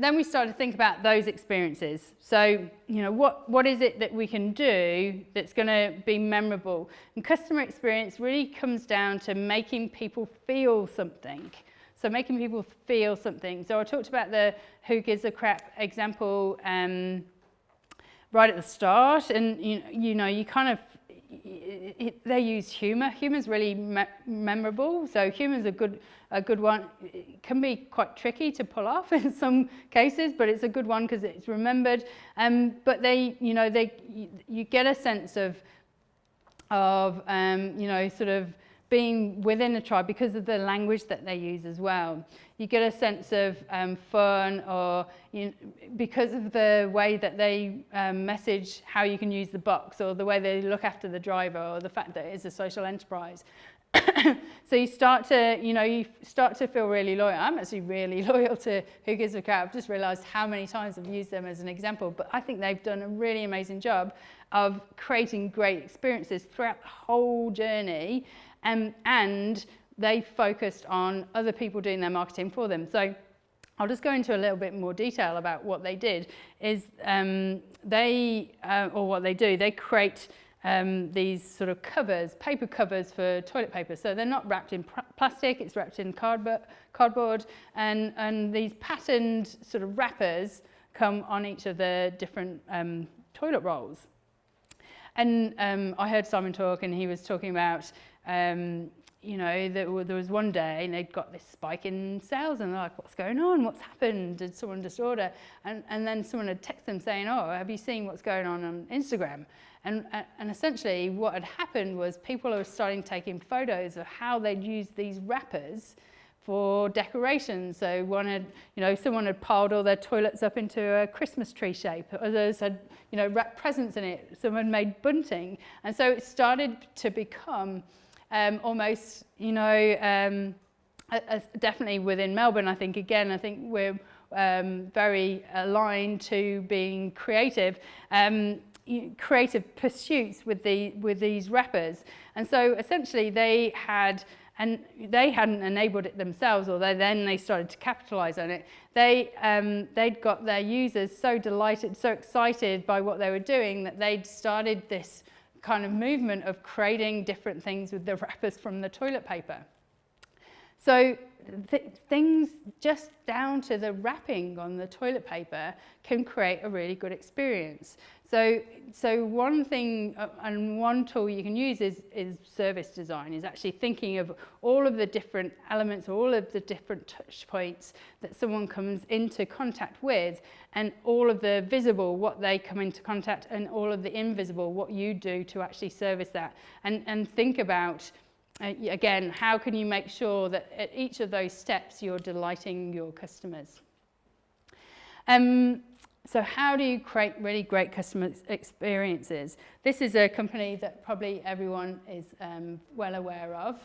then we start to think about those experiences. So, what is it that we can do that's going to be memorable? And customer experience really comes down to making people feel something. So making people feel something. So I talked about the who gives a crap example right at the start, and you kind of, they use humour. Humour's really memorable. So humour's a good one. It can be quite tricky to pull off in some cases, but it's a good one because it's remembered. But you get a sense of sort of being within a tribe because of the language that they use as well. You get a sense of fun, or because of the way that they message how you can use the box, or the way they look after the driver, or the fact that it's a social enterprise. So you start to feel really loyal. I'm actually really loyal to Who Gives a Crap. I've just realised how many times I've used them as an example, but I think they've done a really amazing job of creating great experiences throughout the whole journey. And they focused on other people doing their marketing for them. So I'll just go into a little bit more detail about what they did. They create these sort of covers, paper covers for toilet paper. So they're not wrapped in plastic, it's wrapped in cardboard, and these patterned sort of wrappers come on each of the different toilet rolls. And I heard Simon talk, and he was talking about there was one day and they'd got this spike in sales, and they're like, what's going on? What's happened? Did someone just order? And then someone had texted them saying, oh, have you seen what's going on Instagram? And essentially what had happened was people were starting taking photos of how they'd used these wrappers for decorations. So someone had piled all their toilets up into a Christmas tree shape. Others had, wrapped presents in it. Someone made bunting. And so it started to become almost, definitely within Melbourne, I think we're very aligned to being creative pursuits with these wrappers. And so essentially they hadn't enabled it themselves, although then they started to capitalize on it. They'd got their users so delighted, so excited by what they were doing, that they'd started this kind of movement of creating different things with the wrappers from the toilet paper. So things just down to the wrapping on the toilet paper can create a really good experience. So one thing and one tool you can use is service design, is actually thinking of all of the different elements, all of the different touch points that someone comes into contact with, and all of the visible, what they come into contact, and all of the invisible, what you do to actually service that. And think about, again, how can you make sure that at each of those steps you're delighting your customers? So how do you create really great customer experiences? This is a company that probably everyone is well aware of.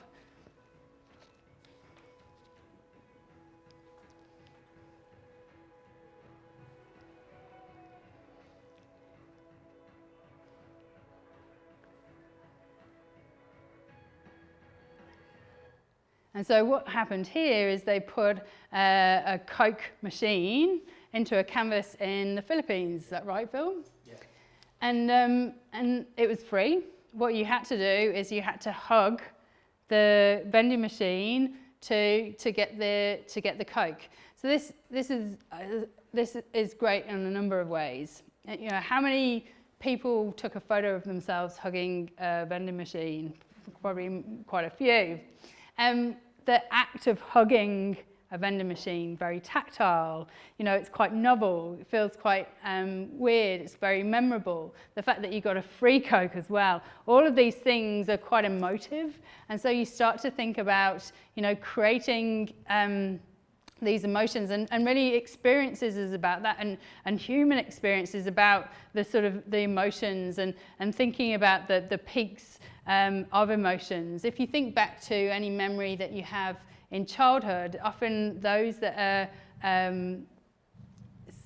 And so what happened here is they put a Coke machine into a canvas in the Philippines. Is that right, Phil? Yeah. And it was free. What you had to do is you had to hug the vending machine to get the Coke. So this is great in a number of ways. How many people took a photo of themselves hugging a vending machine? Probably quite a few. The act of hugging a vending machine, very tactile, it's quite novel, it feels quite weird, it's very memorable. The fact that you got a free Coke as well, all of these things are quite emotive, and so you start to think about, creating these emotions, and really experiences is about that, and human experience is about the sort of the emotions, and thinking about the peaks of emotions. If you think back to any memory that you have in childhood, often those that are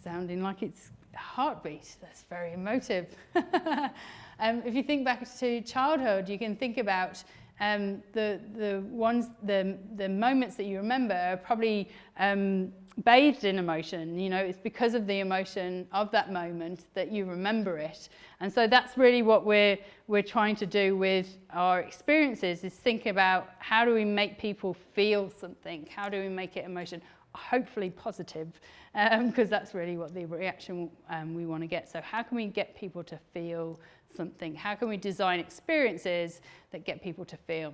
sounding like it's heartbeat, that's very emotive. If you think back to childhood, you can think about the moments that you remember are probably bathed in emotion. You know, it's because of the emotion of that moment that you remember it. And so that's really what we're trying to do with our experiences, is think about how do we make people feel something? How do we make it emotion? Hopefully positive, because that's really what the reaction we want to get. So how can we get people to feel something? How can we design experiences that get people to feel?